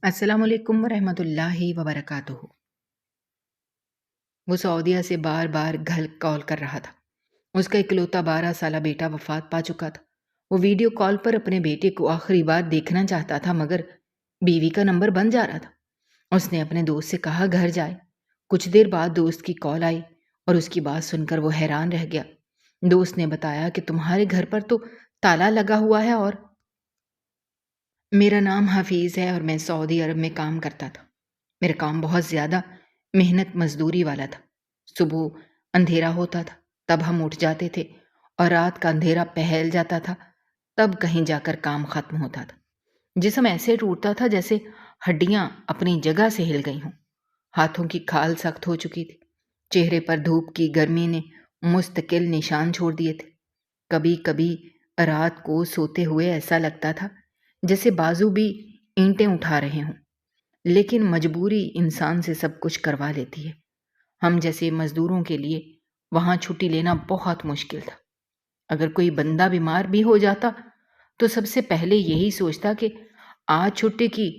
السلام علیکم ورحمۃ اللہ وبرکاتہ۔ وہ سعودیہ سے بار بار گھر کال کر رہا تھا۔ اس کا اکلوتا 12 سالہ بیٹا وفات پا چکا تھا۔ وہ ویڈیو کال پر اپنے بیٹے کو آخری بار دیکھنا چاہتا تھا، مگر بیوی کا نمبر بند جا رہا تھا۔ اس نے اپنے دوست سے کہا گھر جائے۔ کچھ دیر بعد دوست کی کال آئی اور اس کی بات سن کر وہ حیران رہ گیا۔ دوست نے بتایا کہ تمہارے گھر پر تو تالا لگا ہوا ہے اور میرا نام حفیظ ہے اور میں سعودی عرب میں کام کرتا تھا۔ میرا کام بہت زیادہ محنت مزدوری والا تھا۔ صبح اندھیرا ہوتا تھا تب ہم اٹھ جاتے تھے اور رات کا اندھیرا پھیل جاتا تھا تب کہیں جا کر کام ختم ہوتا تھا۔ جسم ایسے ٹوٹتا تھا جیسے ہڈیاں اپنی جگہ سے ہل گئی ہوں۔ ہاتھوں کی کھال سخت ہو چکی تھی۔ چہرے پر دھوپ کی گرمی نے مستقل نشان چھوڑ دیے تھے۔ کبھی کبھی رات کو سوتے ہوئے ایسا لگتا تھا جیسے بازو بھی اینٹیں اٹھا رہے ہوں، لیکن مجبوری انسان سے سب کچھ کروا لیتی ہے۔ ہم جیسے مزدوروں کے لیے وہاں چھٹی لینا بہت مشکل تھا۔ اگر کوئی بندہ بیمار بھی ہو جاتا تو سب سے پہلے یہی سوچتا کہ آج چھٹی کی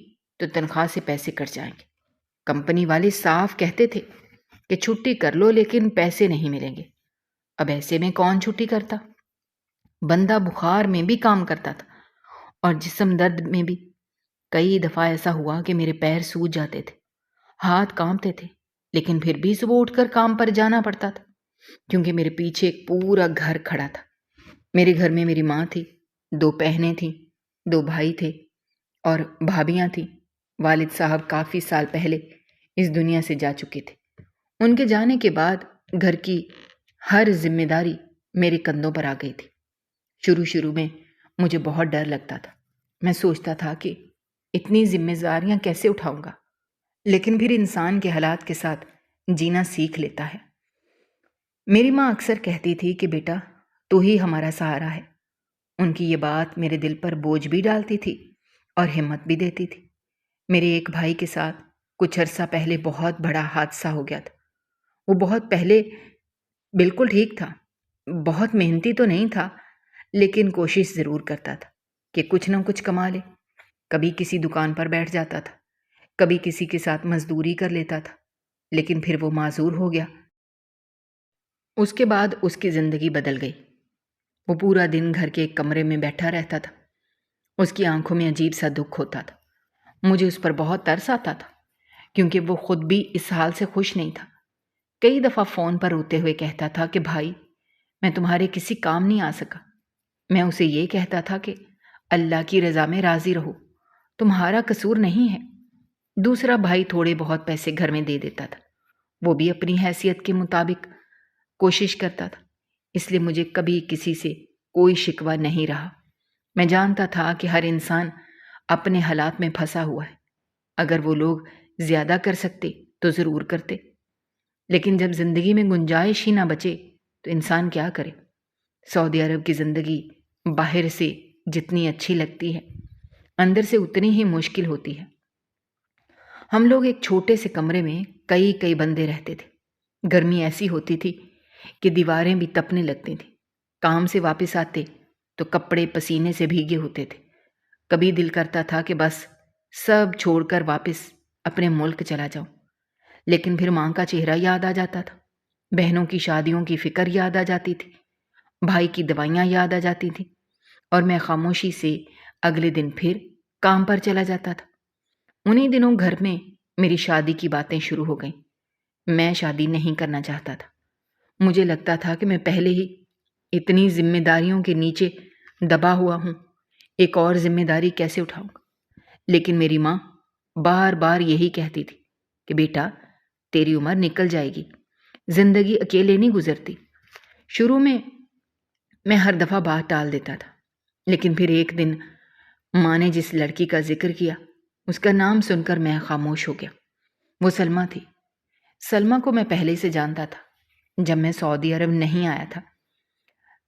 تو تنخواہ سے پیسے کٹ جائیں گے۔ کمپنی والے صاف کہتے تھے کہ چھٹی کر لو لیکن پیسے نہیں ملیں گے۔ اب ایسے میں کون چھٹی کرتا؟ بندہ بخار میں بھی کام کرتا تھا اور جسم درد میں بھی۔ کئی دفعہ ایسا ہوا کہ میرے پیر سوج جاتے تھے، ہاتھ کانپتے تھے، لیکن پھر بھی صبح اٹھ کر کام پر جانا پڑتا تھا، کیونکہ میرے پیچھے ایک پورا گھر کھڑا تھا۔ میرے گھر میں میری ماں تھی، 2 بہنیں تھیں، 2 بھائی تھے اور بھابیاں تھیں۔ والد صاحب کافی سال پہلے اس دنیا سے جا چکے تھے۔ ان کے جانے کے بعد گھر کی ہر ذمہ داری میرے کندھوں پر آ گئی تھی۔ شروع میں مجھے بہت ڈر لگتا تھا۔ میں سوچتا تھا کہ اتنی ذمہ داریاں کیسے اٹھاؤں گا، لیکن پھر انسان کے حالات کے ساتھ جینا سیکھ لیتا ہے۔ میری ماں اکثر کہتی تھی کہ بیٹا تو ہی ہمارا سہارا ہے۔ ان کی یہ بات میرے دل پر بوجھ بھی ڈالتی تھی اور ہمت بھی دیتی تھی۔ میرے ایک بھائی کے ساتھ کچھ عرصہ پہلے بہت بڑا حادثہ ہو گیا تھا۔ وہ بہت پہلے بالکل ٹھیک تھا، بہت محنتی تو نہیں تھا، لیکن کوشش ضرور کرتا تھا کہ کچھ نہ کچھ کما لے۔ کبھی کسی دکان پر بیٹھ جاتا تھا، کبھی کسی کے ساتھ مزدوری کر لیتا تھا، لیکن پھر وہ معذور ہو گیا۔ اس کے بعد اس کی زندگی بدل گئی۔ وہ پورا دن گھر کے ایک کمرے میں بیٹھا رہتا تھا۔ اس کی آنکھوں میں عجیب سا دکھ ہوتا تھا۔ مجھے اس پر بہت ترس آتا تھا، کیونکہ وہ خود بھی اس حال سے خوش نہیں تھا۔ کئی دفعہ فون پر روتے ہوئے کہتا تھا کہ بھائی میں تمہارے کسی کام نہیں آ سکا۔ میں اسے یہ کہتا تھا کہ اللہ کی رضا میں راضی رہو، تمہارا قصور نہیں ہے۔ دوسرا بھائی تھوڑے بہت پیسے گھر میں دے دیتا تھا، وہ بھی اپنی حیثیت کے مطابق کوشش کرتا تھا، اس لیے مجھے کبھی کسی سے کوئی شکوہ نہیں رہا۔ میں جانتا تھا کہ ہر انسان اپنے حالات میں پھنسا ہوا ہے۔ اگر وہ لوگ زیادہ کر سکتے تو ضرور کرتے، لیکن جب زندگی میں گنجائش ہی نہ بچے تو انسان کیا کرے؟ سعودی عرب کی زندگی باہر سے جتنی اچھی لگتی ہے، اندر سے اتنی ہی مشکل ہوتی ہے۔ ہم لوگ ایک چھوٹے سے کمرے میں کئی بندے رہتے تھے۔ گرمی ایسی ہوتی تھی کہ دیواریں بھی تپنے لگتی تھیں۔ کام سے واپس آتے تو کپڑے پسینے سے بھیگے ہوتے تھے۔ کبھی دل کرتا تھا کہ بس سب چھوڑ کر واپس اپنے ملک چلا جاؤں، لیکن پھر ماں کا چہرہ یاد آ جاتا تھا، بہنوں کی شادیوں کی فکر یاد آ جاتی تھی، بھائی کی دوائیاں یاد آ جاتی تھیں، اور میں خاموشی سے اگلے دن پھر کام پر چلا جاتا تھا۔ انہی دنوں گھر میں میری شادی کی باتیں شروع ہو گئیں۔ میں شادی نہیں کرنا چاہتا تھا۔ مجھے لگتا تھا کہ میں پہلے ہی اتنی ذمہ داریوں کے نیچے دبا ہوا ہوں، ایک اور ذمہ داری کیسے اٹھاؤں گا؟ لیکن میری ماں بار بار یہی کہتی تھی کہ بیٹا تیری عمر نکل جائے گی، زندگی اکیلے نہیں گزرتی۔ شروع میں ہر دفعہ بات ٹال دیتا تھا، لیکن پھر ایک دن ماں نے جس لڑکی کا ذکر کیا اس کا نام سن کر میں خاموش ہو گیا۔ وہ سلمیٰ تھی۔ سلمیٰ کو میں پہلے سے جانتا تھا۔ جب میں سعودی عرب نہیں آیا تھا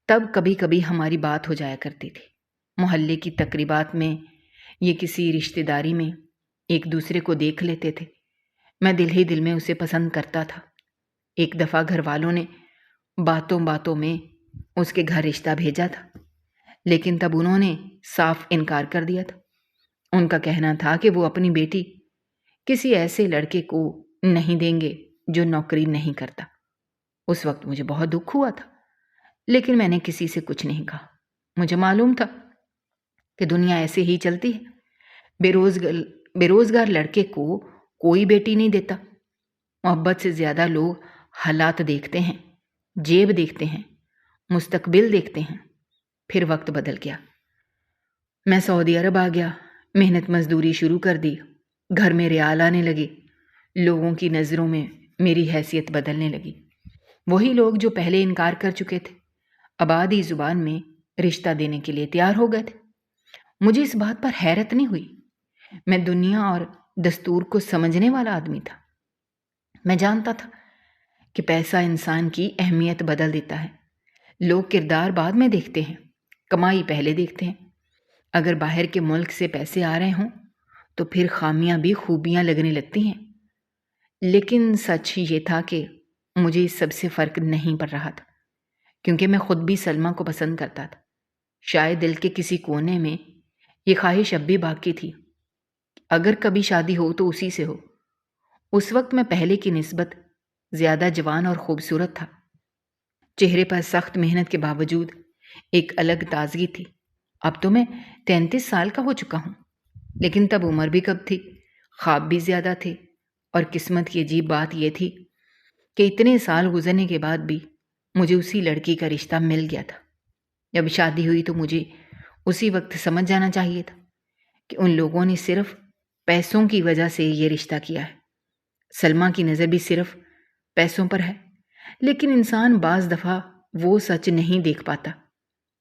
تب کبھی کبھی ہماری بات ہو جایا کرتی تھی۔ محلے کی تقریبات میں یہ کسی رشتہ داری میں ایک دوسرے کو دیکھ لیتے تھے۔ میں دل ہی دل میں اسے پسند کرتا تھا۔ ایک دفعہ گھر والوں نے باتوں میں اس کے گھر رشتہ بھیجا تھا، لیکن تب انہوں نے صاف انکار کر دیا تھا۔ ان کا کہنا تھا کہ وہ اپنی بیٹی کسی ایسے لڑکے کو نہیں دیں گے جو نوکری نہیں کرتا۔ اس وقت مجھے بہت دکھ ہوا تھا، لیکن میں نے کسی سے کچھ نہیں کہا۔ مجھے معلوم تھا کہ دنیا ایسے ہی چلتی ہے، بے روزگار لڑکے کو کوئی بیٹی نہیں دیتا۔ محبت سے زیادہ لوگ حالات دیکھتے ہیں، جیب دیکھتے ہیں، مستقبل دیکھتے ہیں۔ پھر وقت بدل گیا، میں سعودی عرب آ گیا، محنت مزدوری شروع کر دی، گھر میں ریال آنے لگے، لوگوں کی نظروں میں میری حیثیت بدلنے لگی۔ وہی لوگ جو پہلے انکار کر چکے تھے اب آدھی زبان میں رشتہ دینے کے لیے تیار ہو گئے تھے۔ مجھے اس بات پر حیرت نہیں ہوئی، میں دنیا اور دستور کو سمجھنے والا آدمی تھا۔ میں جانتا تھا کہ پیسہ انسان کی اہمیت بدل دیتا ہے۔ لوگ کردار بعد میں دیکھتے ہیں، کمائی پہلے دیکھتے ہیں۔ اگر باہر کے ملک سے پیسے آ رہے ہوں تو پھر خامیاں بھی خوبیاں لگنے لگتی ہیں۔ لیکن سچ یہ تھا کہ مجھے اس سب سے فرق نہیں پڑ رہا تھا، کیونکہ میں خود بھی سلمیٰ کو پسند کرتا تھا۔ شاید دل کے کسی کونے میں یہ خواہش اب بھی باقی تھی، اگر کبھی شادی ہو تو اسی سے ہو۔ اس وقت میں پہلے کی نسبت زیادہ جوان اور خوبصورت تھا۔ چہرے پر سخت محنت کے باوجود ایک الگ تازگی تھی۔ اب تو میں 33 سال کا ہو چکا ہوں، لیکن تب عمر بھی کم تھی، خواب بھی زیادہ تھے، اور قسمت کی عجیب بات یہ تھی کہ اتنے سال گزرنے کے بعد بھی مجھے اسی لڑکی کا رشتہ مل گیا تھا۔ جب شادی ہوئی تو مجھے اسی وقت سمجھ جانا چاہیے تھا کہ ان لوگوں نے صرف پیسوں کی وجہ سے یہ رشتہ کیا ہے۔ سلمیٰ کی نظر بھی صرف پیسوں پر ہے، لیکن انسان بعض دفعہ وہ سچ نہیں دیکھ پاتا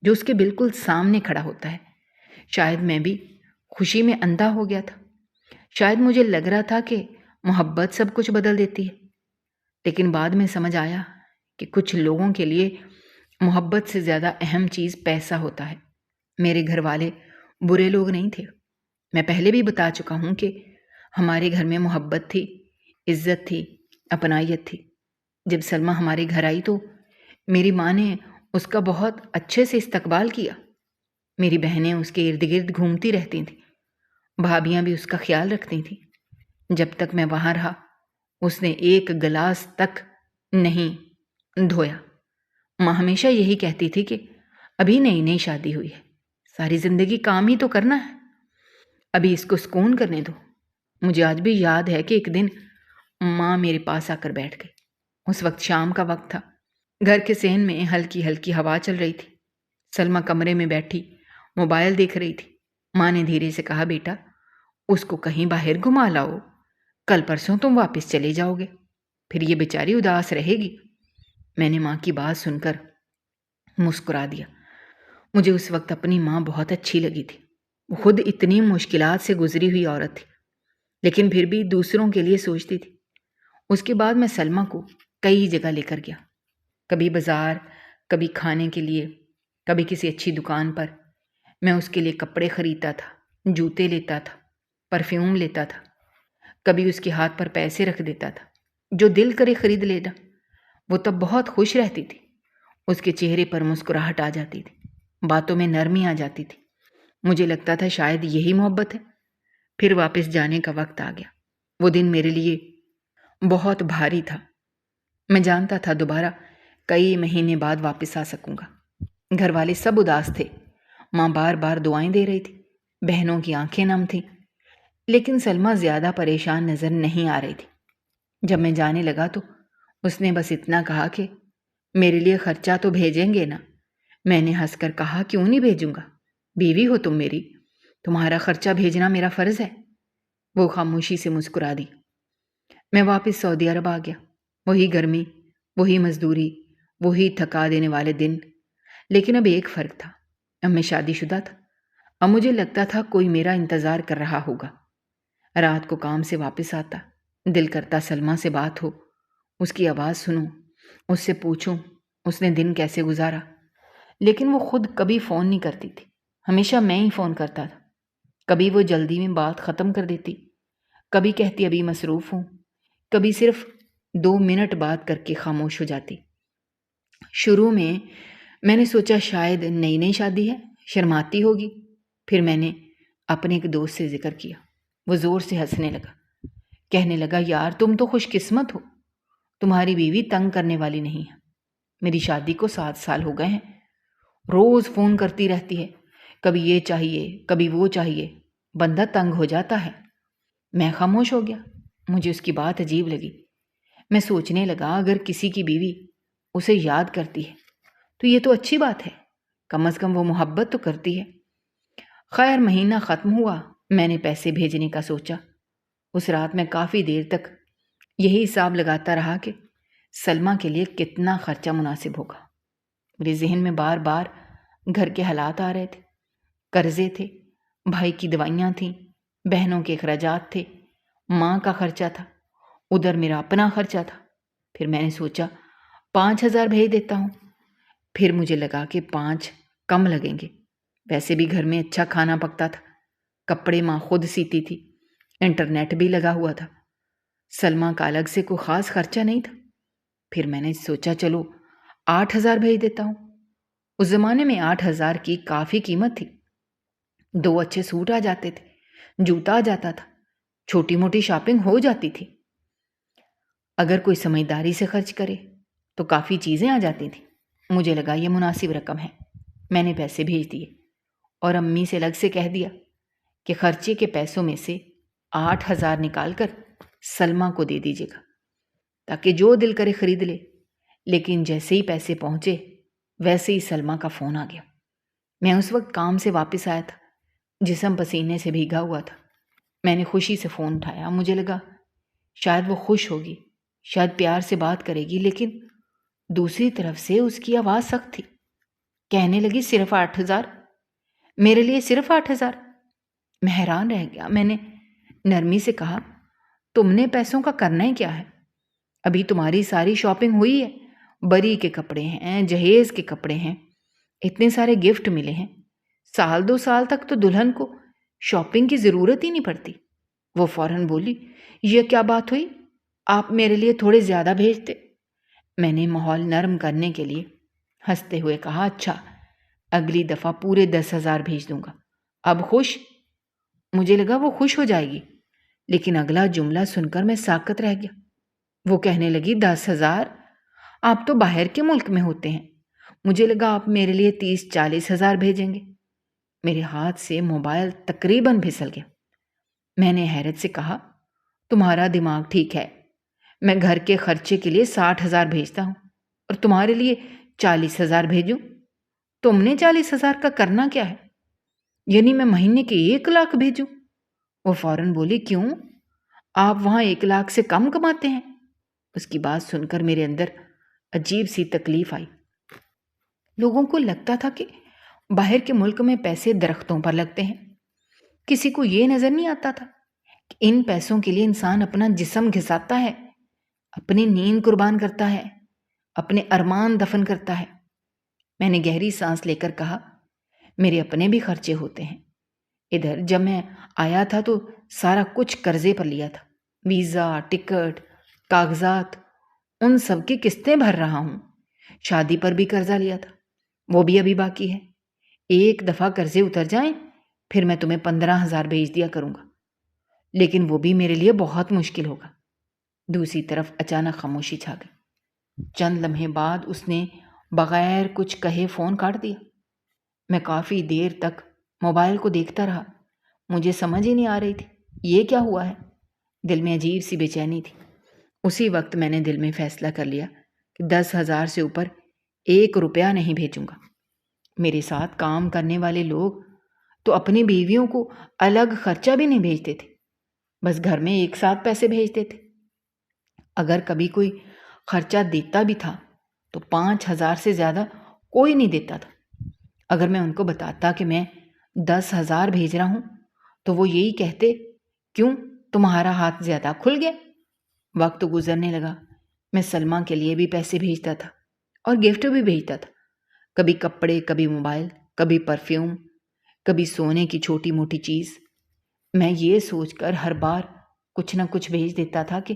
جو اس کے بالکل سامنے کھڑا ہوتا ہے۔ شاید میں بھی خوشی میں اندھا ہو گیا تھا، شاید مجھے لگ رہا تھا کہ محبت سب کچھ بدل دیتی ہے، لیکن بعد میں سمجھ آیا کہ کچھ لوگوں کے لیے محبت سے زیادہ اہم چیز پیسہ ہوتا ہے۔ میرے گھر والے برے لوگ نہیں تھے، میں پہلے بھی بتا چکا ہوں کہ ہمارے گھر میں محبت تھی، عزت تھی، اپنائیت تھی۔ جب سلمیٰ ہمارے گھر آئی تو میری ماں نے اس کا بہت اچھے سے استقبال کیا۔ میری بہنیں اس کے ارد گرد گھومتی رہتی تھیں، بھابیاں بھی اس کا خیال رکھتی تھیں۔ جب تک میں وہاں رہا اس نے ایک گلاس تک نہیں دھویا۔ ماں ہمیشہ یہی کہتی تھی کہ ابھی نئی نئی شادی ہوئی ہے، ساری زندگی کام ہی تو کرنا ہے، ابھی اس کو سکون کرنے دو۔ مجھے آج بھی یاد ہے کہ ایک دن ماں میرے پاس آ کر بیٹھ گئی۔ اس وقت شام کا وقت تھا، گھر کے صحن میں ہلکی ہلکی ہوا چل رہی تھی۔ سلمیٰ کمرے میں بیٹھی موبائل دیکھ رہی تھی۔ ماں نے دھیرے سے کہا، بیٹا اس کو کہیں باہر گھما لاؤ، کل پرسوں تم واپس چلے جاؤ گے، پھر یہ بیچاری اداس رہے گی۔ میں نے ماں کی بات سن کر مسکرا دیا۔ مجھے اس وقت اپنی ماں بہت اچھی لگی تھی۔ وہ خود اتنی مشکلات سے گزری ہوئی عورت تھی، لیکن پھر بھی دوسروں کے لیے سوچتی تھی۔ اس کے بعد میں سلمیٰ کو کئی جگہ لے کر گیا، کبھی بازار، کبھی کھانے کے لیے، کبھی کسی اچھی دکان پر۔ میں اس کے لیے کپڑے خریدتا تھا، جوتے لیتا تھا، پرفیوم لیتا تھا، کبھی اس کے ہاتھ پر پیسے رکھ دیتا تھا، جو دل کرے خرید لینا۔ وہ تب بہت خوش رہتی تھی، اس کے چہرے پر مسکراہٹ آ جاتی تھی، باتوں میں نرمی آ جاتی تھی۔ مجھے لگتا تھا شاید یہی محبت ہے۔ پھر واپس جانے کا وقت آ گیا۔ وہ دن میرے لیے بہت بھاری تھا۔ میں جانتا تھا دوبارہ کئی مہینے بعد واپس آ سکوں گا۔ گھر والے سب اداس تھے، ماں بار بار دعائیں دے رہی تھی، بہنوں کی آنکھیں نم تھیں، لیکن سلمیٰ زیادہ پریشان نظر نہیں آ رہی تھی۔ جب میں جانے لگا تو اس نے بس اتنا کہا کہ میرے لیے خرچہ تو بھیجیں گے نا؟ میں نے ہنس کر کہا، کیوں نہیں بھیجوں گا، بیوی ہو تم میری، تمہارا خرچہ بھیجنا میرا فرض ہے۔ وہ خاموشی سے مسکرا دی۔ میں واپس سعودی عرب آ گیا۔ وہی گرمی، وہی مزدوری، وہی تھکا دینے والے دن، لیکن اب ایک فرق تھا، اب میں شادی شدہ تھا۔ اب مجھے لگتا تھا کوئی میرا انتظار کر رہا ہوگا۔ رات کو کام سے واپس آتا، دل کرتا سلمیٰ سے بات ہو، اس کی آواز سنوں، اس سے پوچھوں اس نے دن کیسے گزارا، لیکن وہ خود کبھی فون نہیں کرتی تھی، ہمیشہ میں ہی فون کرتا تھا۔ کبھی وہ جلدی میں بات ختم کر دیتی، کبھی کہتی ابھی مصروف ہوں، کبھی صرف 2 منٹ بات کر کے خاموش ہو جاتی۔ شروع میں نے سوچا شاید نئی نئی شادی ہے، شرماتی ہوگی، پھر میں نے اپنے ایک دوست سے ذکر کیا۔ وہ زور سے ہنسنے لگا، کہنے لگا یار تم تو خوش قسمت ہو، تمہاری بیوی تنگ کرنے والی نہیں ہے۔ میری شادی کو 7 سال ہو گئے ہیں، روز فون کرتی رہتی ہے، کبھی یہ چاہیے کبھی وہ چاہیے، بندہ تنگ ہو جاتا ہے۔ میں خاموش ہو گیا، مجھے اس کی بات عجیب لگی۔ میں سوچنے لگا اگر کسی کی بیوی اسے یاد کرتی ہے تو یہ تو اچھی بات ہے، کم از کم وہ محبت تو کرتی ہے۔ خیر مہینہ ختم ہوا، میں نے پیسے بھیجنے کا سوچا۔ اس رات میں کافی دیر تک یہی حساب لگاتا رہا کہ سلمیٰ کے لیے کتنا خرچہ مناسب ہوگا۔ میرے ذہن میں بار بار گھر کے حالات آ رہے تھے، قرضے تھے، بھائی کی دوائیاں تھیں، بہنوں کے اخراجات تھے، ماں کا خرچہ تھا، ادھر میرا اپنا خرچہ تھا۔ پھر میں نے سوچا 5,000 بھیج دیتا ہوں۔ پھر مجھے لگا کہ 5 کم لگیں گے، ویسے بھی گھر میں اچھا کھانا پکتا تھا، کپڑے ماں خود سیتی تھی، انٹرنیٹ بھی لگا ہوا تھا، سلمیٰ کا الگ سے کوئی خاص خرچہ نہیں تھا۔ پھر میں نے سوچا چلو 8,000 بھیج دیتا ہوں۔ اس زمانے میں 8,000 کی کافی قیمت تھی، 2 اچھے سوٹ آ جاتے تھے، جوتا آ جاتا تھا، چھوٹی موٹی شاپنگ ہو جاتی تھی۔ اگر کوئی سمجھداری سے خرچ کرے تو کافی چیزیں آ جاتی تھیں۔ مجھے لگا یہ مناسب رقم ہے، میں نے پیسے بھیج دیے اور امی سے الگ سے کہہ دیا کہ خرچے کے پیسوں میں سے 8,000 نکال کر سلمیٰ کو دے دیجیے گا تاکہ جو دل کرے خرید لے۔ لیکن جیسے ہی پیسے پہنچے ویسے ہی سلمیٰ کا فون آ گیا۔ میں اس وقت کام سے واپس آیا تھا، جسم پسینے سے بھیگا ہوا تھا۔ میں نے خوشی سے فون اٹھایا، مجھے لگا شاید وہ خوش ہوگی، شاید پیار سے بات کرے گی، لیکن دوسری طرف سے اس کی آواز سخت تھی۔ کہنے لگی صرف 8,000؟ میرے لیے صرف 8,000؟ میں حیران رہ گیا۔ میں نے نرمی سے کہا تم نے پیسوں کا کرنا ہی کیا ہے؟ ابھی تمہاری ساری شاپنگ ہوئی ہے، بری کے کپڑے ہیں، جہیز کے کپڑے ہیں، اتنے سارے گفٹ ملے ہیں، 1-2 سال تک تو دلہن کو شاپنگ کی ضرورت ہی نہیں پڑتی۔ وہ فوراً بولی یہ کیا بات ہوئی، آپ میرے لیے تھوڑے زیادہ بھیجتے۔ میں نے ماحول نرم کرنے کے لیے ہنستے ہوئے کہا اچھا اگلی دفعہ پورے 10,000 بھیج دوں گا، اب خوش؟ مجھے لگا وہ خوش ہو جائے گی، لیکن اگلا جملہ سن کر میں ساکت رہ گیا۔ وہ کہنے لگی 10,000؟ آپ تو باہر کے ملک میں ہوتے ہیں، مجھے لگا آپ میرے لیے 30-40,000 بھیجیں گے۔ میرے ہاتھ سے موبائل تقریباً پھسل گیا۔ میں نے حیرت سے کہا تمہارا دماغ ٹھیک ہے، میں گھر کے خرچے کے لیے 60,000 بھیجتا ہوں اور تمہارے لیے 40,000 بھیجوں؟ تم نے 40,000 کا کرنا کیا ہے؟ یعنی میں مہینے کے 1,00,000 بھیجوں؟ وہ فوراً بولی کیوں، آپ وہاں 1,00,000 سے کم کماتے ہیں؟ اس کی بات سن کر میرے اندر عجیب سی تکلیف آئی۔ لوگوں کو لگتا تھا کہ باہر کے ملک میں پیسے درختوں پر لگتے ہیں، کسی کو یہ نظر نہیں آتا تھا کہ ان پیسوں کے لیے انسان اپنا جسم گھساتا ہے، اپنی نیند قربان کرتا ہے، اپنے ارمان دفن کرتا ہے۔ میں نے گہری سانس لے کر کہا میرے اپنے بھی خرچے ہوتے ہیں، ادھر جب میں آیا تھا تو سارا کچھ قرضے پر لیا تھا، ویزا، ٹکٹ، کاغذات، ان سب کی قسطیں بھر رہا ہوں، شادی پر بھی قرضہ لیا تھا، وہ بھی ابھی باقی ہے۔ ایک دفعہ قرضے اتر جائیں پھر میں تمہیں 15,000 بھیج دیا کروں گا، لیکن وہ بھی میرے لیے بہت مشکل ہوگا۔ دوسری طرف اچانک خاموشی چھا گئی۔ چند لمحے بعد اس نے بغیر کچھ کہے فون کاٹ دیا۔ میں کافی دیر تک موبائل کو دیکھتا رہا، مجھے سمجھ ہی نہیں آ رہی تھی یہ کیا ہوا ہے۔ دل میں عجیب سی بے چینی تھی۔ اسی وقت میں نے دل میں فیصلہ کر لیا کہ 10,000 سے اوپر 1 روپیہ نہیں بھیجوں گا۔ میرے ساتھ کام کرنے والے لوگ تو اپنی بیویوں کو الگ خرچہ بھی نہیں بھیجتے تھے، بس گھر میں ایک ساتھ پیسے بھیجتے تھے۔ اگر کبھی کوئی خرچہ دیتا بھی تھا تو 5,000 سے زیادہ کوئی نہیں دیتا تھا۔ اگر میں ان کو بتاتا کہ میں 10,000 بھیج رہا ہوں تو وہ یہی کہتے کیوں تمہارا ہاتھ زیادہ کھل گیا۔ وقت گزرنے لگا، میں سلمیٰ کے لیے بھی پیسے بھیجتا تھا اور گفٹ بھی بھیجتا تھا، کبھی کپڑے، کبھی موبائل، کبھی پرفیوم، کبھی سونے کی چھوٹی موٹی چیز۔ میں یہ سوچ کر ہر بار کچھ نہ کچھ بھیج دیتا تھا کہ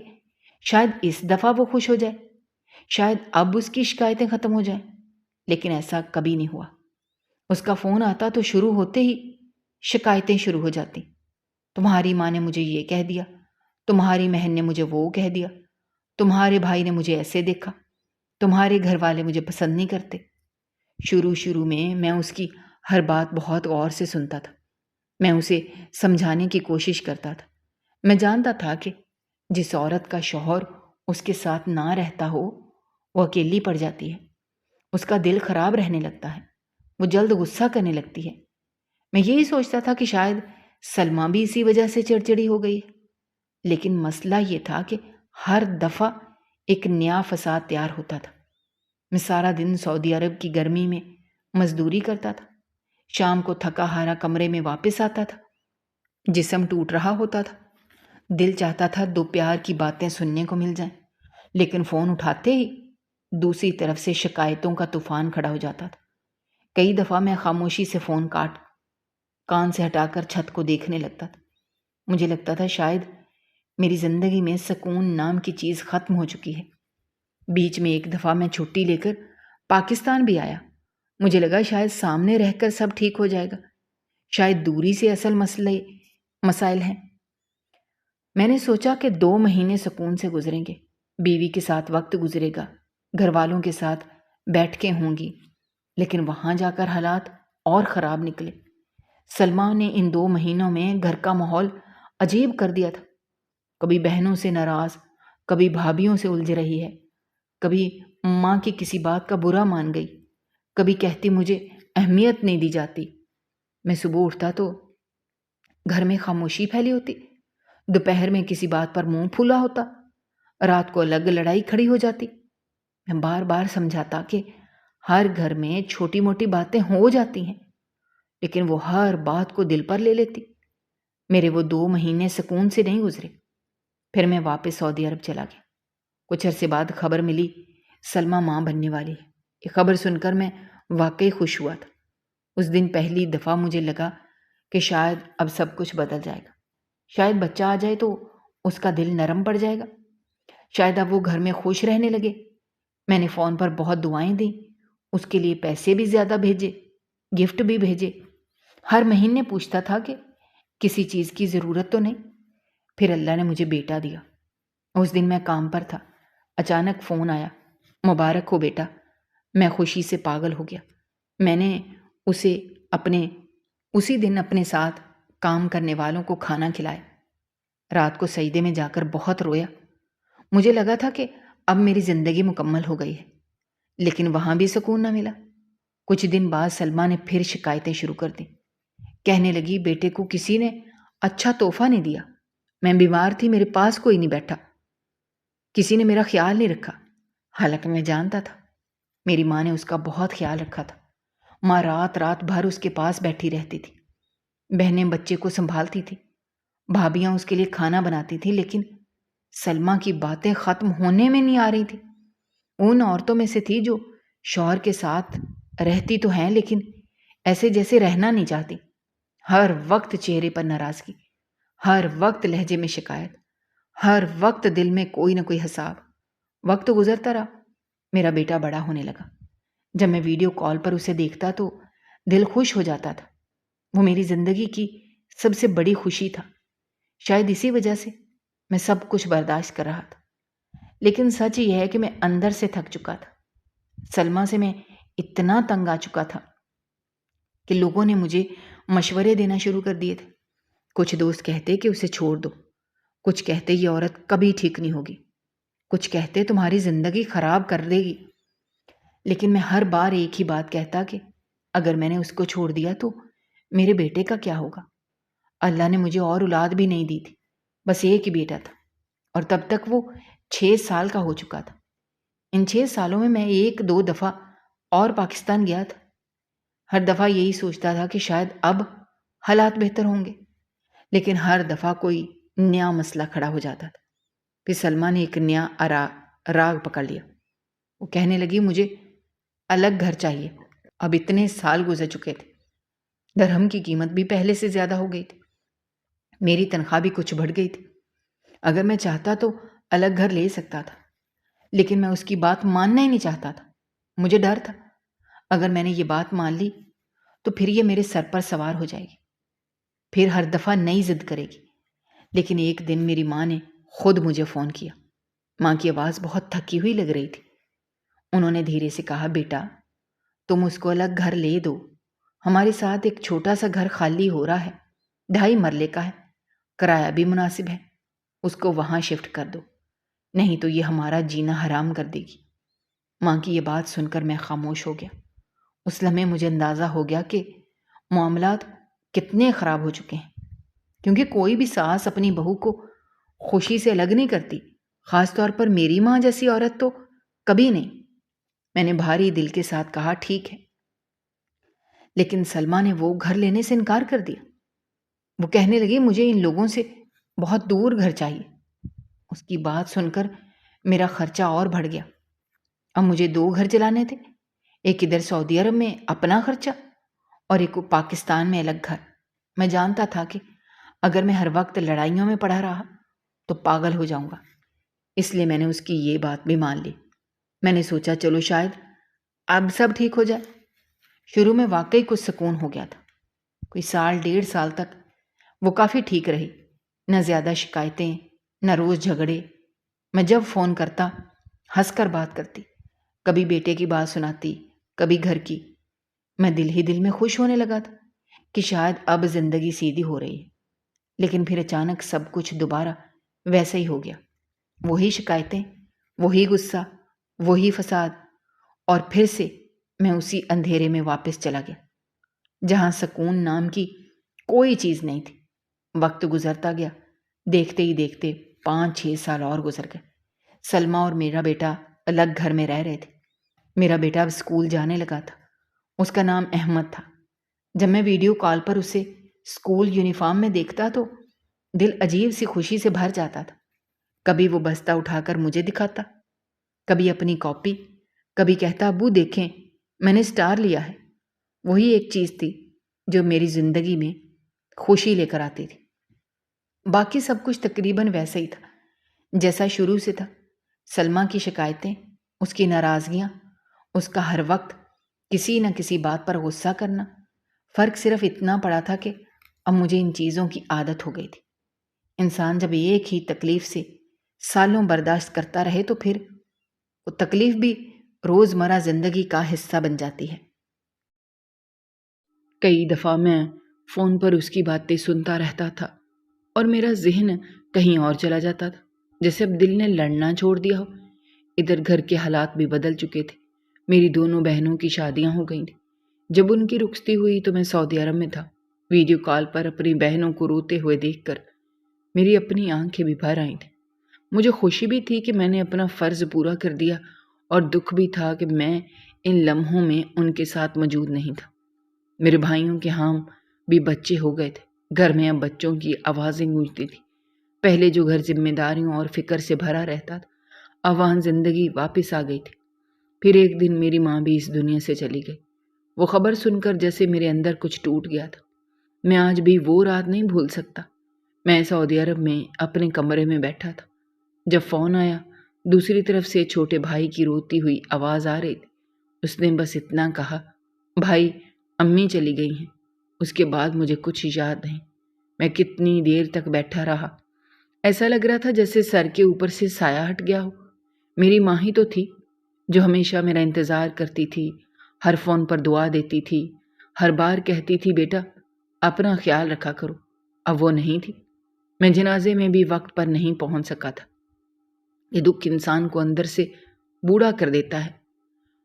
شاید اس دفعہ وہ خوش ہو جائے، شاید اب اس کی شکایتیں ختم ہو جائیں، لیکن ایسا کبھی نہیں ہوا۔ اس کا فون آتا تو شروع ہوتے ہی شکایتیں شروع ہو جاتی۔ تمہاری ماں نے مجھے یہ کہہ دیا، تمہاری بہن نے مجھے وہ کہہ دیا، تمہارے بھائی نے مجھے ایسے دیکھا، تمہارے گھر والے مجھے پسند نہیں کرتے۔ شروع میں اس کی ہر بات بہت غور سے سنتا تھا۔ میں اسے سمجھانے کی کوشش کرتا تھا۔ میں جانتا تھا کہ جس عورت کا شوہر اس کے ساتھ نہ رہتا ہو وہ اکیلی پڑ جاتی ہے، اس کا دل خراب رہنے لگتا ہے، وہ جلد غصہ کرنے لگتی ہے۔ میں یہی سوچتا تھا کہ شاید سلمیٰ بھی اسی وجہ سے چڑچڑی ہو گئی ہے، لیکن مسئلہ یہ تھا کہ ہر دفعہ ایک نیا فساد تیار ہوتا تھا۔ میں سارا دن سعودی عرب کی گرمی میں مزدوری کرتا تھا، شام کو تھکا ہارا کمرے میں واپس آتا تھا، جسم ٹوٹ رہا ہوتا تھا، دل چاہتا تھا دو پیار کی باتیں سننے کو مل جائیں، لیکن فون اٹھاتے ہی دوسری طرف سے شکایتوں کا طوفان کھڑا ہو جاتا تھا۔ کئی دفعہ میں خاموشی سے فون کان سے ہٹا کر چھت کو دیکھنے لگتا تھا۔ مجھے لگتا تھا شاید میری زندگی میں سکون نام کی چیز ختم ہو چکی ہے۔ بیچ میں ایک دفعہ میں چھٹی لے کر پاکستان بھی آیا۔ مجھے لگا شاید سامنے رہ کر سب ٹھیک ہو جائے گا، شاید دوری سے اصل مسائل ہیں۔ میں نے سوچا کہ 2 مہینے سکون سے گزریں گے، بیوی کے ساتھ وقت گزرے گا، گھر والوں کے ساتھ بیٹھ کے ہوں گی، لیکن وہاں جا کر حالات اور خراب نکلے۔ سلمیٰ نے ان 2 مہینوں میں گھر کا ماحول عجیب کر دیا تھا۔ کبھی بہنوں سے ناراض، کبھی بھابھیوں سے الجھ رہی ہے، کبھی ماں کی کسی بات کا برا مان گئی، کبھی کہتی مجھے اہمیت نہیں دی جاتی۔ میں صبح اٹھتا تو گھر میں خاموشی پھیلی ہوتی، دوپہر میں کسی بات پر منہ پھولا ہوتا، رات کو الگ لڑائی کھڑی ہو جاتی۔ میں بار بار سمجھاتا کہ ہر گھر میں چھوٹی موٹی باتیں ہو جاتی ہیں، لیکن وہ ہر بات کو دل پر لے لیتی۔ میرے وہ 2 مہینے سکون سے نہیں گزرے۔ پھر میں واپس سعودی عرب چلا گیا۔ کچھ عرصے بعد خبر ملی سلمیٰ ماں بننے والی ہے۔ یہ خبر سن کر میں واقعی خوش ہوا تھا۔ اس دن پہلی دفعہ مجھے لگا کہ شاید اب سب کچھ بدل جائے گا، شاید بچہ آ جائے تو اس کا دل نرم پڑ جائے گا، شاید اب وہ گھر میں خوش رہنے لگے۔ میں نے فون پر بہت دعائیں دیں، اس کے لیے پیسے بھی زیادہ بھیجے، گفٹ بھی بھیجے، ہر مہینے پوچھتا تھا کہ کسی چیز کی ضرورت تو نہیں۔ پھر اللہ نے مجھے بیٹا دیا۔ اس دن میں کام پر تھا، اچانک فون آیا، مبارک ہو بیٹا۔ میں خوشی سے پاگل ہو گیا۔ میں نے اسے اسی دن اپنے ساتھ کام کرنے والوں کو کھانا کھلایا۔ رات کو سجدے میں جا کر بہت رویا۔ مجھے لگا تھا کہ اب میری زندگی مکمل ہو گئی ہے، لیکن وہاں بھی سکون نہ ملا۔ کچھ دن بعد سلمیٰ نے پھر شکایتیں شروع کر دیں۔ کہنے لگی بیٹے کو کسی نے اچھا تحفہ نہیں دیا، میں بیمار تھی، میرے پاس کوئی نہیں بیٹھا، کسی نے میرا خیال نہیں رکھا۔ حالانکہ میں جانتا تھا میری ماں نے اس کا بہت خیال رکھا تھا۔ ماں رات رات بھر اس کے پاس بیٹھی رہتی تھی، بہنیں بچے کو سنبھالتی تھی، بھابیاں اس کے لیے کھانا بناتی تھی، لیکن سلمیٰ کی باتیں ختم ہونے میں نہیں آ رہی تھی۔ ان عورتوں میں سے تھی جو شوہر کے ساتھ رہتی تو ہیں لیکن ایسے جیسے رہنا نہیں چاہتی۔ ہر وقت چہرے پر ناراضگی، ہر وقت لہجے میں شکایت، ہر وقت دل میں کوئی نہ کوئی حساب۔ وقت گزرتا رہا، میرا بیٹا بڑا ہونے لگا۔ جب میں ویڈیو کال پر اسے دیکھتا تو دل خوش ہو جاتا تھا۔ وہ میری زندگی کی سب سے بڑی خوشی تھا۔ شاید اسی وجہ سے میں سب کچھ برداشت کر رہا تھا، لیکن سچ یہ ہے کہ میں اندر سے تھک چکا تھا۔ سلمیٰ سے میں اتنا تنگ آ چکا تھا کہ لوگوں نے مجھے مشورے دینا شروع کر دیے تھے۔ کچھ دوست کہتے کہ اسے چھوڑ دو، کچھ کہتے یہ عورت کبھی ٹھیک نہیں ہوگی، کچھ کہتے تمہاری زندگی خراب کر دے گی، لیکن میں ہر بار ایک ہی بات کہتا کہ اگر میں نے اس کو چھوڑ دیا تو میرے بیٹے کا کیا ہوگا؟ اللہ نے مجھے اور اولاد بھی نہیں دی تھی، بس ایک ہی بیٹا تھا، اور تب تک وہ 6 سال کا ہو چکا تھا۔ ان 6 سالوں میں 1-2 دفعہ اور پاکستان گیا تھا۔ ہر دفعہ یہی سوچتا تھا کہ شاید اب حالات بہتر ہوں گے، لیکن ہر دفعہ کوئی نیا مسئلہ کھڑا ہو جاتا تھا۔ پھر سلمیٰ نے ایک نیا راگ پکڑ لیا۔ وہ کہنے لگی مجھے الگ گھر چاہیے۔ اب اتنے سال گزر چکے تھے، درہم کی قیمت بھی پہلے سے زیادہ ہو گئی تھی، میری تنخواہ بھی کچھ بڑھ گئی تھی۔ اگر میں چاہتا تو الگ گھر لے سکتا تھا، لیکن میں اس کی بات ماننا ہی نہیں چاہتا تھا۔ مجھے ڈر تھا اگر میں نے یہ بات مان لی تو پھر یہ میرے سر پر سوار ہو جائے گی۔ پھر ہر دفعہ نئی ضد کرے گی۔ لیکن ایک دن میری ماں نے خود مجھے فون کیا۔ ماں کی آواز بہت تھکی ہوئی لگ رہی تھی۔ انہوں نے دھیرے سے کہا، بیٹا تم اس کو الگ گھر لے دو، ہمارے ساتھ ایک چھوٹا سا گھر خالی ہو رہا ہے، 2.5 مرلے کا ہے، کرایہ بھی مناسب ہے، اس کو وہاں شفٹ کر دو، نہیں تو یہ ہمارا جینا حرام کر دے گی۔ ماں کی یہ بات سن کر میں خاموش ہو گیا۔ اس لمحے مجھے اندازہ ہو گیا کہ معاملات کتنے خراب ہو چکے ہیں، کیونکہ کوئی بھی ساس اپنی بہو کو خوشی سے الگ نہیں کرتی، خاص طور پر میری ماں جیسی عورت تو کبھی نہیں۔ میں نے بھاری دل کے ساتھ کہا، ٹھیک ہے، لیکن سلمہ نے وہ گھر لینے سے انکار کر دیا۔ وہ کہنے لگی، مجھے ان لوگوں سے بہت دور گھر چاہیے۔ اس کی بات سن کر میرا خرچہ اور بڑھ گیا۔ اب مجھے 2 گھر چلانے تھے، ایک ادھر سعودی عرب میں اپنا خرچہ اور ایک پاکستان میں الگ گھر۔ میں جانتا تھا کہ اگر میں ہر وقت لڑائیوں میں پڑا رہا تو پاگل ہو جاؤں گا، اس لیے میں نے اس کی یہ بات بھی مان لی۔ میں نے سوچا چلو شاید اب سب ٹھیک ہو جائے۔ شروع میں واقعی کچھ سکون ہو گیا تھا، کوئی 1.5 سال تک وہ کافی ٹھیک رہی، نہ زیادہ شکایتیں، نہ روز جھگڑے۔ میں جب فون کرتا ہنس کر بات کرتی، کبھی بیٹے کی بات سناتی، کبھی گھر کی۔ میں دل ہی دل میں خوش ہونے لگا تھا کہ شاید اب زندگی سیدھی ہو رہی ہے۔ لیکن پھر اچانک سب کچھ دوبارہ ویسا ہی ہو گیا، وہی شکایتیں، وہی غصہ، وہی فساد، اور پھر سے میں اسی اندھیرے میں واپس چلا گیا جہاں سکون نام کی کوئی چیز نہیں تھی۔ وقت گزرتا گیا، دیکھتے ہی دیکھتے 5-6 سال اور گزر گئے۔ سلمہ اور میرا بیٹا الگ گھر میں رہ رہے تھے۔ میرا بیٹا اب اسکول جانے لگا تھا، اس کا نام احمد تھا۔ جب میں ویڈیو کال پر اسے اسکول یونیفارم میں دیکھتا تو دل عجیب سی خوشی سے بھر جاتا تھا۔ کبھی وہ بستہ اٹھا کر مجھے دکھاتا، کبھی اپنی کاپی، کبھی کہتا، ابو دیکھیں میں نے اسٹار لیا ہے۔ وہی ایک چیز تھی جو میری زندگی میں خوشی لے کر آتی تھی۔ باقی سب کچھ تقریباً ویسا ہی تھا جیسا شروع سے تھا۔ سلمہ کی شکایتیں، اس کی ناراضگیاں، اس کا ہر وقت کسی نہ کسی بات پر غصہ کرنا۔ فرق صرف اتنا پڑا تھا کہ اب مجھے ان چیزوں کی عادت ہو گئی تھی۔ انسان جب ایک ہی تکلیف سے سالوں برداشت کرتا رہے تو پھر وہ تکلیف بھی روزمرہ زندگی کا حصہ بن جاتی ہے۔ کئی دفعہ میں فون پر اس کی باتیں سنتا رہتا تھا اور میرا ذہن کہیں اور چلا جاتا تھا، جیسے اب دل نے لڑنا چھوڑ دیا ہو۔ ادھر گھر کے حالات بھی بدل چکے تھے، میری دونوں بہنوں کی شادیاں ہو گئی تھیں۔ جب ان کی رخصتی ہوئی تو میں سعودی عرب میں تھا۔ ویڈیو کال پر اپنی بہنوں کو روتے ہوئے دیکھ کر میری اپنی آنکھیں بھی بھر آئی تھیں۔ مجھے خوشی بھی تھی کہ میں نے اپنا فرض پورا کر دیا، اور دکھ بھی تھا کہ میں ان لمحوں میں ان کے ساتھ موجود نہیں تھا۔ میرے بھائیوں کے ہاں بھی بچے ہو گئے تھے، گھر میں اب بچوں کی آوازیں گونجتی تھی۔ پہلے جو گھر ذمہ داریوں اور فکر سے بھرا رہتا تھا، اب وہاں زندگی واپس آ گئی تھی۔ پھر ایک دن میری ماں بھی اس دنیا سے چلی گئی۔ وہ خبر سن کر جیسے میرے اندر کچھ ٹوٹ گیا تھا۔ میں آج بھی وہ رات نہیں بھول سکتا۔ میں سعودی عرب میں اپنے کمرے میں بیٹھا تھا، جب فون آیا، دوسری طرف سے چھوٹے بھائی کی روتی ہوئی آواز آ رہی تھی۔ اس نے بس اتنا کہا، بھائی امی چلی گئی ہیں۔ اس کے بعد مجھے کچھ یاد نہیں۔ میں کتنی دیر تک بیٹھا رہا، ایسا لگ رہا تھا جیسے سر کے اوپر سے سایہ ہٹ گیا ہو۔ میری ماں ہی تو تھی جو ہمیشہ میرا انتظار کرتی تھی، ہر فون پر دعا دیتی تھی، ہر بار کہتی تھی بیٹا اپنا خیال رکھا کرو۔ اب وہ نہیں تھی۔ میں جنازے میں بھی وقت پر نہیں پہنچ سکا تھا۔ یہ دکھ انسان کو اندر سے بوڑھا کر دیتا ہے۔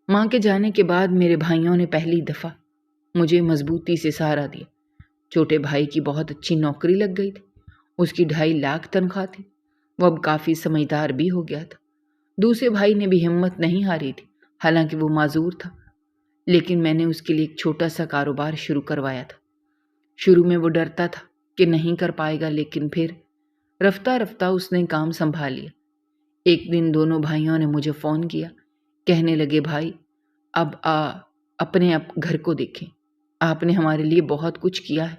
ماں کے جانے کے بعد میرے بھائیوں نے پہلی دفعہ مجھے مضبوطی سے سہارا دیا۔ چھوٹے بھائی کی بہت اچھی نوکری لگ گئی تھی، اس کی 2.5 لاکھ تنخواہ تھی، وہ اب کافی سمجھدار بھی ہو گیا تھا۔ دوسرے بھائی نے بھی ہمت نہیں ہاری تھی، حالانکہ وہ معذور تھا، لیکن میں نے اس کے لیے ایک چھوٹا سا کاروبار شروع کروایا تھا۔ شروع میں وہ ڈرتا تھا کہ نہیں کر پائے گا، لیکن پھر رفتہ رفتہ اس نے کام سنبھال لیا۔ ایک دن دونوں بھائیوں نے مجھے فون کیا، کہنے لگے بھائی اب اپنے گھر کو دیکھیں، آپ نے ہمارے لیے بہت کچھ کیا ہے،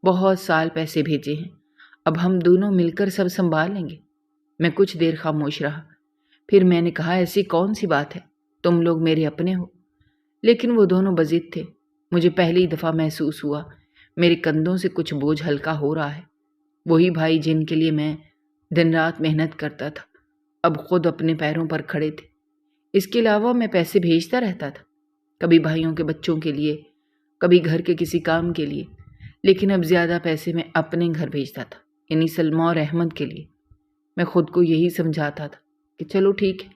بہت سال پیسے بھیجے ہیں، اب ہم دونوں مل کر سب سنبھال لیں گے۔ میں کچھ دیر خاموش رہا، پھر میں نے کہا ایسی کون سی بات ہے، تم لوگ میرے اپنے ہو۔ لیکن وہ دونوں بضد تھے۔ مجھے پہلی دفعہ محسوس ہوا میرے کندھوں سے کچھ بوجھ ہلکا ہو رہا ہے۔ وہی بھائی جن کے لیے میں دن رات محنت کرتا تھا اب خود اپنے پیروں پر کھڑے تھے۔ اس کے علاوہ میں پیسے بھیجتا رہتا تھا، کبھی بھائیوں کے بچوں کے لیے، کبھی گھر کے کسی کام کے لیے، لیکن اب زیادہ پیسے میں اپنے گھر بھیجتا تھا، یعنی سلمیٰ اور احمد کے لیے۔ میں خود کو یہی سمجھاتا تھا کہ چلو ٹھیک ہے،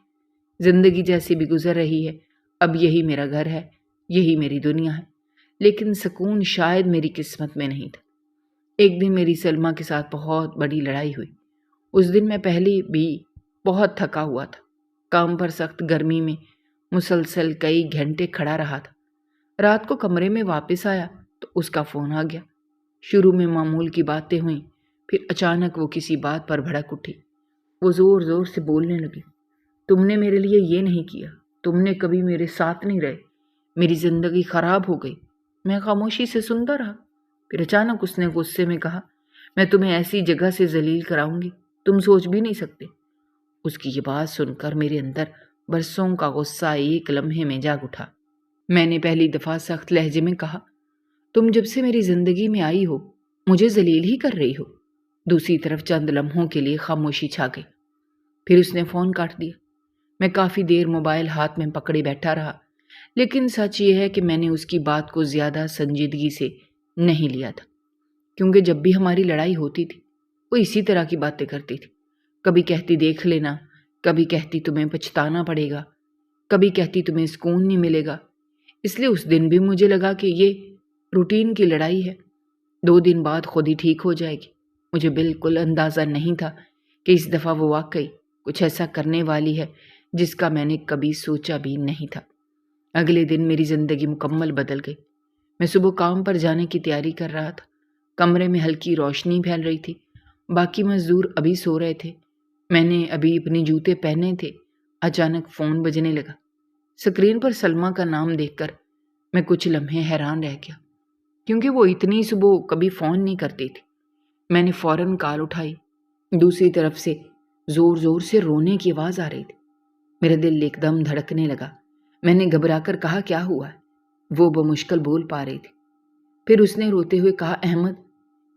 زندگی جیسی بھی گزر رہی ہے، اب یہی میرا گھر ہے، یہی میری دنیا ہے، لیکن سکون شاید میری قسمت میں نہیں تھا۔ ایک دن میری سلمیٰ کے ساتھ بہت بڑی لڑائی ہوئی۔ اس دن میں پہلے بھی بہت تھکا ہوا تھا، کام پر سخت گرمی میں مسلسل کئی گھنٹے کھڑا رہا تھا۔ رات کو کمرے میں واپس آیا تو اس کا فون آ گیا۔ شروع میں معمول کی باتیں ہوئیں، پھر اچانک وہ کسی بات پر بھڑک اٹھی۔ وہ زور زور سے بولنے لگی، تم نے میرے لیے یہ نہیں کیا، تم نے کبھی میرے ساتھ نہیں رہے، میری زندگی خراب ہو گئی۔ میں خاموشی سے سنتا رہا، پھر اچانک اس نے غصے میں کہا، میں تمہیں ایسی جگہ سے ذلیل کراؤں گی تم سوچ بھی نہیں سکتے۔ اس کی یہ بات سن کر میرے اندر برسوں کا غصہ ایک لمحے میں جاگ اٹھا۔ میں نے پہلی دفعہ سخت لہجے میں کہا، تم جب سے میری زندگی میں آئی ہو مجھے ذلیل ہی کر رہی ہو۔ دوسری طرف چند لمحوں کے لیے خاموشی چھا گئی، پھر اس نے فون کاٹ دیا۔ میں کافی دیر موبائل ہاتھ میں پکڑے بیٹھا رہا، لیکن سچ یہ ہے کہ میں نے اس کی بات کو زیادہ سنجیدگی سے نہیں لیا تھا، کیونکہ جب بھی ہماری لڑائی ہوتی تھی وہ اسی طرح کی باتیں کرتی تھی۔ کبھی کہتی دیکھ لینا، کبھی کہتی تمہیں پچھتانا پڑے گا، کبھی کہتی تمہیں سکون نہیں ملے گا۔ اس لیے اس دن بھی مجھے لگا کہ یہ روٹین کی لڑائی ہے، 2 دن بعد خود ہی ٹھیک ہو جائے گی۔ مجھے بالکل اندازہ نہیں تھا کہ اس دفعہ وہ واقعی کچھ ایسا کرنے والی ہے جس کا میں نے کبھی سوچا بھی نہیں تھا۔ اگلے دن میری زندگی مکمل بدل گئی۔ میں صبح کام پر جانے کی تیاری کر رہا تھا، کمرے میں ہلکی روشنی پھیل رہی تھی، باقی مزدور ابھی سو رہے تھے، میں نے ابھی اپنے جوتے پہنے تھے۔ اچانک فون بجنے لگا۔ اسکرین پر سلمیٰ کا نام دیکھ کر میں کچھ لمحے حیران رہ گیا، کیونکہ وہ اتنی صبح کبھی فون نہیں کرتی تھی۔ میں نے فوراً کال اٹھائی۔ دوسری طرف سے زور زور سے رونے کی آواز آ رہی تھی۔ میرا دل ایک دم دھڑکنے لگا۔ میں نے گھبرا کر کہا، کیا ہوا ہے؟ وہ بمشکل بول پا رہی تھی۔ پھر اس نے روتے ہوئے کہا،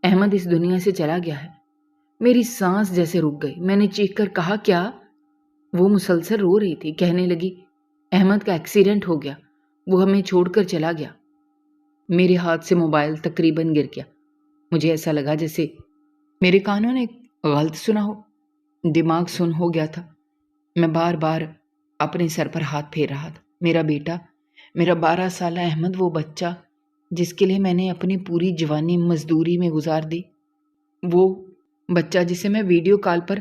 احمد اس دنیا سے چلا گیا ہے۔ میری سانس جیسے رک گئی۔ میں نے چیخ کر کہا، کیا؟ وہ مسلسل رو رہی تھی، کہنے لگی، احمد کا ایکسیڈنٹ ہو گیا، وہ ہمیں چھوڑ کر چلا گیا۔ میرے ہاتھ سے موبائل تقریباً گر گیا۔ مجھے ایسا لگا جیسے میرے کانوں نے غلط سنا ہو، دماغ سن ہو گیا تھا۔ میں بار بار اپنے سر پر ہاتھ پھیر رہا تھا۔ میرا بیٹا، میرا 12 سالہ احمد، وہ بچہ جس کے لیے میں نے اپنی پوری جوانی مزدوری میں گزار دی، وہ بچہ جسے میں ویڈیو کال پر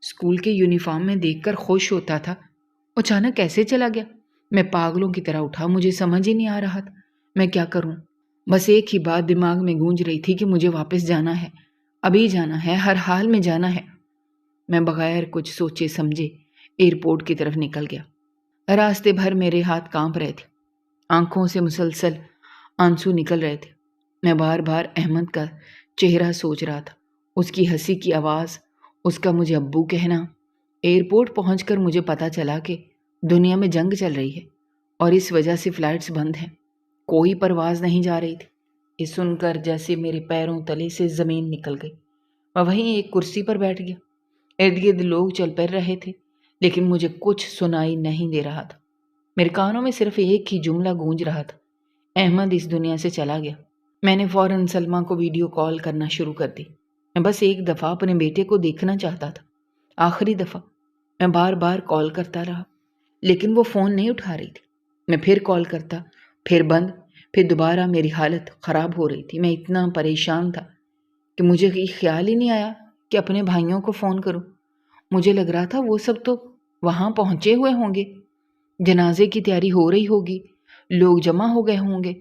اسکول کے یونیفارم میں دیکھ کر خوش ہوتا تھا، اچانک کیسے چلا گیا؟ میں پاگلوں کی طرح اٹھا، مجھے سمجھ ہی نہیں آ رہا تھا میں کیا کروں۔ بس ایک ہی بات دماغ میں گونج رہی تھی کہ مجھے واپس جانا ہے، ابھی جانا ہے، ہر حال میں جانا ہے۔ میں بغیر کچھ سوچے سمجھے ایئرپورٹ کی طرف نکل گیا۔ راستے بھر میرے ہاتھ کانپ رہے تھے، آنکھوں سے مسلسل آنسو نکل رہے تھے۔ میں بار بار احمد کا چہرہ سوچ رہا تھا، اس کی ہنسی کی آواز، اس کا مجھے ابو کہنا۔ ایئرپورٹ پہنچ کر مجھے پتا چلا کہ دنیا میں جنگ چل رہی ہے اور اس وجہ سے فلائٹس بند ہیں، کوئی پرواز نہیں جا رہی تھی۔ یہ سن کر جیسے میرے پیروں تلے سے زمین نکل گئی۔ میں وہیں ایک کرسی پر بیٹھ گیا۔ ارد گرد لوگ چل پھر رہے تھے، لیکن مجھے کچھ سنائی نہیں دے رہا تھا۔ میرے کانوں میں صرف ایک ہی جملہ گونج رہا تھا، احمد اس دنیا سے چلا گیا۔ میں نے فوراً سلمیٰ کو ویڈیو کال کرنا شروع کر دی۔ میں بس ایک دفعہ اپنے بیٹے کو دیکھنا چاہتا تھا، آخری دفعہ۔ میں بار بار کال کرتا رہا، لیکن وہ فون نہیں اٹھا رہی تھی۔ میں پھر کال کرتا، پھر بند، پھر دوبارہ۔ میری حالت خراب ہو رہی تھی۔ میں اتنا پریشان تھا کہ مجھے خیال ہی نہیں آیا کہ اپنے بھائیوں کو فون کروں۔ مجھے لگ رہا تھا وہ سب تو وہاں پہنچے ہوئے ہوں گے، جنازے کی تیاری ہو رہی ہوگی، لوگ جمع ہو گئے ہوں گے۔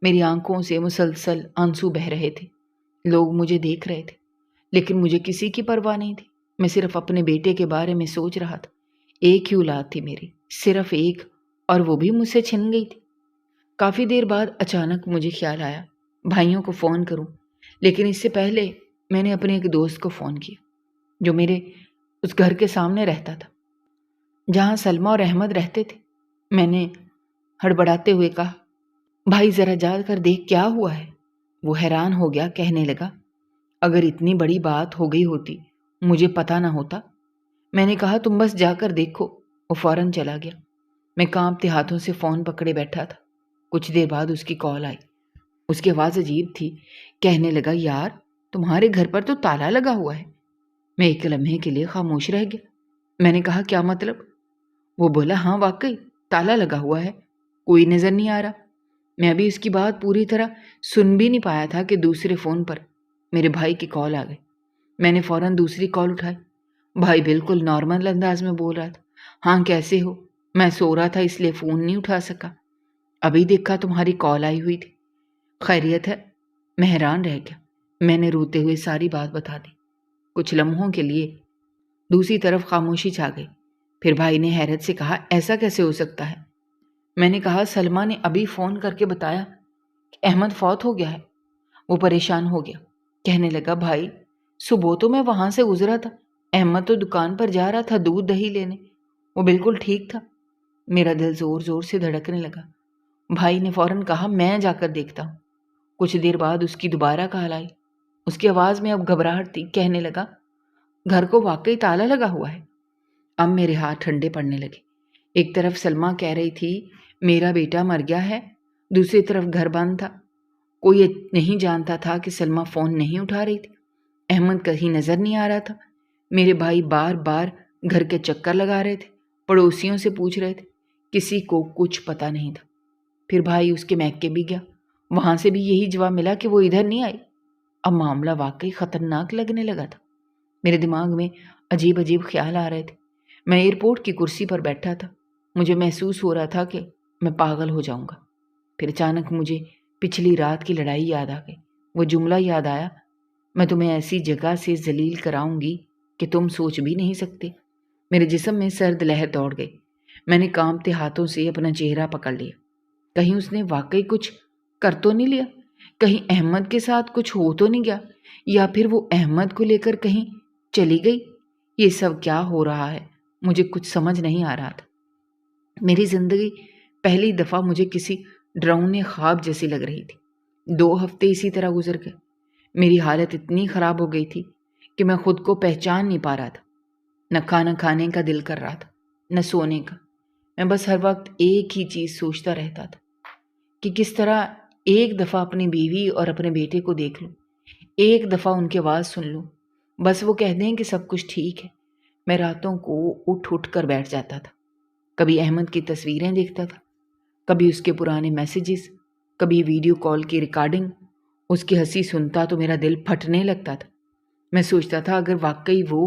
میری آنکھوں سے مسلسل آنسو بہہ رہے تھے۔ لوگ مجھے دیکھ رہے تھے، لیکن مجھے کسی کی پرواہ نہیں تھی۔ میں صرف اپنے بیٹے کے بارے میں سوچ رہا تھا۔ ایک ہی اولاد تھی میری، صرف ایک، اور وہ بھی مجھ سے چھن گئی تھی۔ کافی دیر بعد اچانک مجھے خیال آیا بھائیوں کو فون کروں، لیکن اس سے پہلے میں نے اپنے ایک دوست کو فون کیا جو میرے اس گھر کے سامنے رہتا تھا جہاں سلمیٰ اور احمد رہتے تھے۔ میں نے ہڑبڑاتے ہوئے کہا، بھائی ذرا جا کر دیکھ کیا ہوا ہے۔ وہ حیران ہو گیا، کہنے لگا اگر اتنی بڑی بات ہو گئی ہوتی مجھے پتہ نہ ہوتا۔ میں نے کہا تم بس جا کر دیکھو۔ وہ فوراً چلا گیا۔ میں کانپتے ہاتھوں سے فون پکڑے بیٹھا تھا۔ کچھ دیر بعد اس کی کال آئی۔ اس کی آواز عجیب تھی۔ کہنے لگا یار تمہارے گھر پر تو تالا لگا ہوا ہے۔ میں ایک لمحے کے لیے خاموش رہ گیا۔ میں نے کہا کیا مطلب؟ وہ بولا ہاں واقعی تالا لگا ہوا ہے، کوئی نظر نہیں آ رہا۔ میں ابھی اس کی بات پوری طرح سن بھی نہیں پایا تھا کہ دوسرے فون پر میرے بھائی کی کال آ گئی۔ میں نے فوراً دوسری کال اٹھائی۔ بھائی بالکل نارمل انداز میں بول رہا تھا، ہاں کیسے ہو؟ میں سو رہا تھا اس لیے فون نہیں اٹھا سکا، ابھی دیکھا تمہاری کال آئی ہوئی تھی۔ خیریت ہے؟ میں حیران رہ گیا۔ میں نے روتے ہوئے ساری بات بتا دی۔ کچھ لمحوں کے لیے دوسری طرف خاموشی چھا گئی۔ پھر بھائی نے حیرت سے کہا ایسا کیسے ہو سکتا ہے؟ میں نے کہا سلمہ نے ابھی فون کر کے بتایا کہ احمد فوت ہو گیا ہے۔ وہ پریشان ہو گیا، کہنے لگا بھائی صبح تو میں وہاں سے گزرا تھا، احمد تو دکان پر جا رہا تھا دودھ دہی لینے، وہ بالکل ٹھیک تھا۔ میرا دل زور زور سے دھڑکنے لگا۔ بھائی نے فوراً کہا میں جا کر دیکھتا ہوں۔ کچھ دیر بعد اس کی دوبارہ کال آئی۔ اس کی آواز میں اب گھبراہٹ تھی۔ کہنے لگا گھر کو واقعی تالا لگا ہوا ہے۔ اب میرے ہاتھ ٹھنڈے پڑنے لگے۔ ایک طرف سلمہ کہہ رہی تھی میرا بیٹا مر گیا ہے، دوسری طرف گھر بند تھا۔ کوئی نہیں جانتا تھا کہ سلمہ فون نہیں اٹھا رہی تھی، احمد کہیں نظر نہیں آ رہا تھا۔ میرے بھائی بار بار گھر کے چکر لگا رہے تھے، پڑوسیوں سے پوچھ رہے تھے، کسی کو کچھ پتہ نہیں تھا۔ پھر بھائی اس کے میکے بھی گیا، وہاں سے بھی یہی جواب ملا کہ وہ ادھر نہیں آئی۔ اب معاملہ واقعی خطرناک لگنے لگا تھا۔ میرے دماغ میں عجیب عجیب خیال آ رہے تھے۔ میں ایئرپورٹ کی کرسی پر بیٹھا تھا، مجھے محسوس ہو رہا تھا کہ میں پاگل ہو جاؤں گا۔ پھر اچانک مجھے پچھلی رات کی لڑائی یاد آ گئی۔ وہ جملہ یاد آیا، میں تمہیں ایسی جگہ سے ذلیل کراؤں گی کہ تم سوچ بھی نہیں سکتے۔ میرے جسم میں سرد لہر دوڑ گئی۔ میں نے کانپتے ہاتھوں سے اپنا چہرہ پکڑ لیا۔ کہیں اس نے واقعی کچھ کر تو نہیں لیا؟ کہیں احمد کے ساتھ کچھ ہو تو نہیں گیا؟ یا پھر وہ احمد کو لے کر کہیں چلی گئی؟ یہ سب کیا ہو رہا ہے؟ مجھے کچھ سمجھ نہیں آ رہا تھا۔ میری زندگی پہلی دفعہ مجھے کسی ڈراؤنے خواب جیسی لگ رہی تھی۔ 2 ہفتے اسی طرح گزر گئے۔ میری حالت اتنی خراب ہو گئی تھی کہ میں خود کو پہچان نہیں پا رہا تھا۔ نہ کھانا کھانے کا دل کر رہا تھا، نہ سونے کا۔ میں بس ہر وقت ایک ہی چیز سوچتا رہتا تھا کہ کس طرح ایک دفعہ اپنی بیوی اور اپنے بیٹے کو دیکھ لوں، ایک دفعہ ان کی آواز سن لوں، بس وہ کہہ دیں کہ سب کچھ ٹھیک ہے۔ میں راتوں کو اٹھ کر بیٹھ جاتا تھا۔ کبھی احمد کی تصویریں دیکھتا تھا، کبھی اس کے پرانے میسیجز، کبھی ویڈیو کال کی ریکارڈنگ۔ اس کی ہنسی سنتا تو میرا دل پھٹنے لگتا تھا۔ میں سوچتا تھا اگر واقعی وہ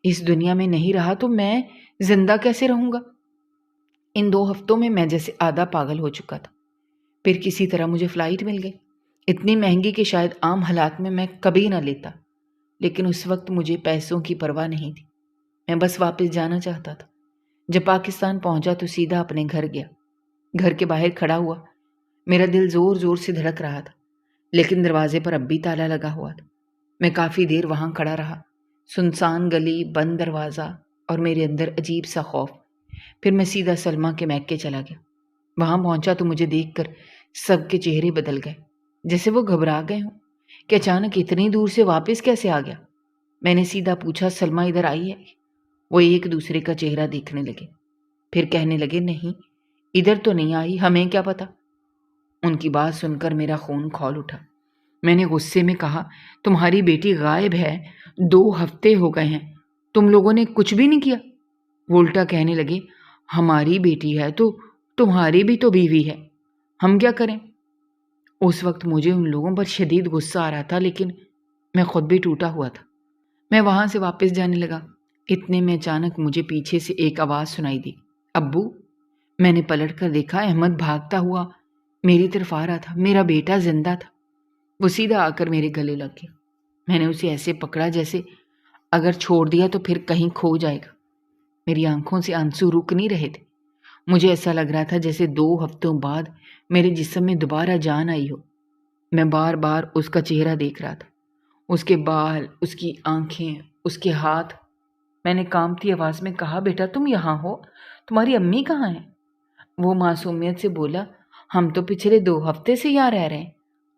اس دنیا میں نہیں رہا تو میں زندہ کیسے رہوں گا؟ ان 2 ہفتوں میں میں جیسے آدھا پاگل ہو چکا تھا۔ پھر کسی طرح مجھے فلائٹ مل گئی، اتنی مہنگی کہ شاید عام حالات میں کبھی نہ لیتا، لیکن اس وقت مجھے پیسوں کی پرواہ نہیں تھی۔ میں بس واپس جانا چاہتا تھا۔ جب پاکستان پہنچا تو سیدھا اپنے گھر گیا۔ گھر کے باہر کھڑا ہوا، میرا دل زور زور سے دھڑک رہا تھا، لیکن دروازے پر اب بھی تالا لگا ہوا تھا۔ میں کافی دیر وہاں کھڑا رہا، سنسان گلی، بند دروازہ اور میرے اندر عجیب سا خوف۔ پھر میں سیدھا سلمہ کے میکے چلا گیا۔ وہاں پہنچا تو مجھے دیکھ کر سب کے چہرے بدل گئے، جیسے وہ گھبرا گئے ہوں کہ اچانک اتنی دور سے واپس کیسے آ گیا۔ میں نے سیدھا پوچھا سلمہ ادھر آئی ہے؟ وہ ایک دوسرے کا چہرہ دیکھنے لگے، پھر کہنے لگے نہیں ادھر تو نہیں آئی، ہمیں کیا پتا۔ ان کی بات سن کر میرا خون کھول اٹھا۔ میں نے غصے میں کہا تمہاری بیٹی غائب ہے، 2 ہفتے ہو گئے ہیں، تم لوگوں نے کچھ بھی نہیں کیا؟ وہ الٹا کہنے لگے ہماری بیٹی ہے تو تمہاری بھی تو بیوی ہے، ہم کیا کریں؟ اس وقت مجھے ان لوگوں پر شدید غصہ آ رہا تھا، لیکن میں خود بھی ٹوٹا ہوا تھا۔ میں وہاں سے واپس جانے لگا، اتنے میں اچانک مجھے پیچھے سے ایک آواز سنائی دی، ابو۔ میں نے پلٹ کر دیکھا، احمد بھاگتا ہوا میری طرف آ رہا تھا، میرا بیٹا زندہ تھا۔ وہ سیدھا آ کر میرے گلے لگ گیا۔ میں نے اسے ایسے پکڑا جیسے اگر چھوڑ دیا تو پھر کہیں کھو جائے گا۔ میری آنکھوں سے آنسو رک نہیں رہے تھے۔ مجھے ایسا لگ رہا تھا جیسے 2 ہفتوں بعد میرے جسم میں دوبارہ جان آئی ہو۔ میں بار بار اس کا چہرہ دیکھ رہا تھا، اس کے بال، اس کی آنکھیں، اس کے ہاتھ۔ میں نے کانپتی آواز میں کہا بیٹا تم یہاں ہو، تمہاری امی کہاں ہیں؟ وہ معصومیت سے بولا ہم تو پچھلے 2 ہفتے سے یہاں رہ رہے ہیں،